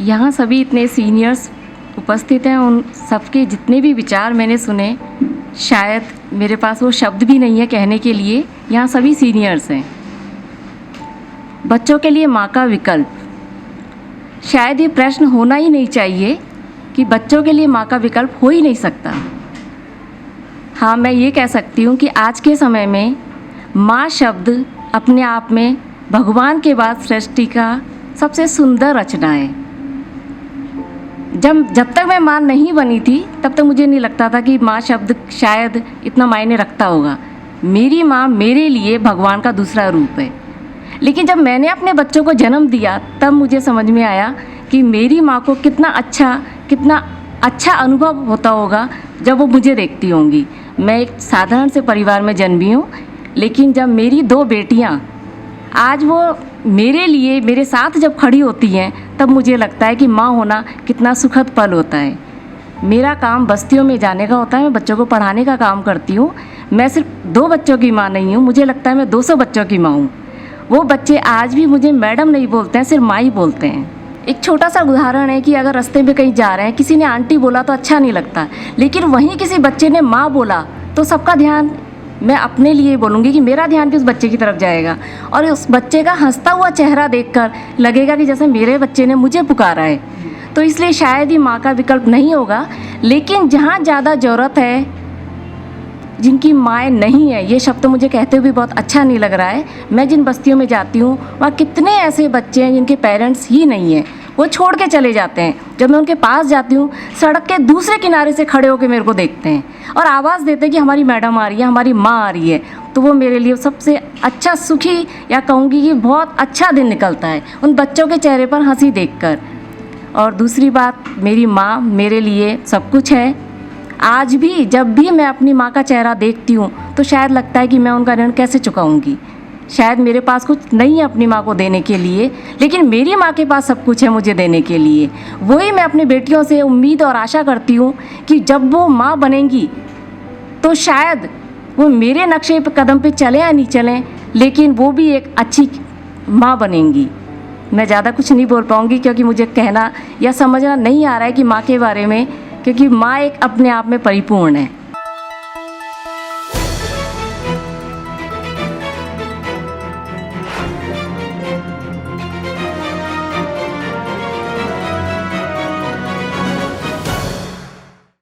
यहाँ सभी इतने सीनियर्स उपस्थित हैं, उन सबके जितने भी विचार मैंने सुने, शायद मेरे पास वो शब्द भी नहीं है कहने के लिए। यहाँ सभी सीनियर्स हैं। बच्चों के लिए माँ का विकल्प, शायद ये प्रश्न होना ही नहीं चाहिए कि बच्चों के लिए माँ का विकल्प हो ही नहीं सकता। हाँ, मैं ये कह सकती हूँ कि आज के समय में माँ शब्द अपने आप में भगवान के बाद सृष्टि का सबसे सुंदर रचना है। जब तक मैं माँ नहीं बनी थी तब तक मुझे नहीं लगता था कि माँ शब्द शायद इतना मायने रखता होगा। मेरी माँ मेरे लिए भगवान का दूसरा रूप है। लेकिन जब मैंने अपने बच्चों को जन्म दिया तब मुझे समझ में आया कि मेरी माँ को कितना अच्छा अनुभव होता होगा जब वो मुझे देखती होंगी। मैं एक साधारण से परिवार में जन्मी हूँ, लेकिन जब मेरी 2 बेटियाँ आज वो मेरे लिए मेरे साथ जब खड़ी होती हैं तब मुझे लगता है कि माँ होना कितना सुखद पल होता है। मेरा काम बस्तियों में जाने का होता है, मैं बच्चों को पढ़ाने का काम करती हूँ। मैं सिर्फ 2 बच्चों की माँ नहीं हूँ, मुझे लगता है मैं 200 बच्चों की माँ हूँ। वो बच्चे आज भी मुझे मैडम नहीं बोलते हैं, सिर्फ माँ ही बोलते हैं। एक छोटा सा उदाहरण है कि अगर रास्ते में कहीं जा रहे हैं, किसी ने आंटी बोला तो अच्छा नहीं लगता, लेकिन वहीं किसी बच्चे ने माँ बोला तो सबका ध्यान, मैं अपने लिए बोलूँगी कि मेरा ध्यान भी उस बच्चे की तरफ जाएगा और उस बच्चे का हंसता हुआ चेहरा देखकर लगेगा कि जैसे मेरे बच्चे ने मुझे पुकारा है। तो इसलिए शायद ही माँ का विकल्प नहीं होगा, लेकिन जहाँ ज़्यादा ज़रूरत है, जिनकी माएँ नहीं है, ये शब्द तो मुझे कहते हुए बहुत अच्छा नहीं लग रहा है। मैं जिन बस्तियों में जाती हूँ वहाँ कितने ऐसे बच्चे हैं जिनके पेरेंट्स ही नहीं हैं, वो छोड़ के चले जाते हैं। जब मैं उनके पास जाती हूँ, सड़क के दूसरे किनारे से खड़े होकर मेरे को देखते हैं और आवाज़ देते हैं कि हमारी मैडम आ रही है, हमारी माँ आ रही है। तो वो मेरे लिए सबसे अच्छा, सुखी या कहूँगी कि बहुत अच्छा दिन निकलता है उन बच्चों के चेहरे पर हंसी देखकर। और दूसरी बात, मेरी माँ मेरे लिए सब कुछ है। आज भी जब भी मैं अपनी माँ का चेहरा देखती हूँ तो शायद लगता है कि मैं उनका ऋण कैसे चुकाऊँगी। शायद मेरे पास कुछ नहीं है अपनी माँ को देने के लिए, लेकिन मेरी माँ के पास सब कुछ है मुझे देने के लिए। वही मैं अपनी बेटियों से उम्मीद और आशा करती हूँ कि जब वो माँ बनेंगी तो शायद वो मेरे नक्शे पे कदम पे चलें या नहीं चलें, लेकिन वो भी एक अच्छी माँ बनेंगी। मैं ज़्यादा कुछ नहीं बोल पाऊँगी क्योंकि मुझे कहना या समझना नहीं आ रहा है कि माँ के बारे में, क्योंकि माँ एक अपने आप में परिपूर्ण है।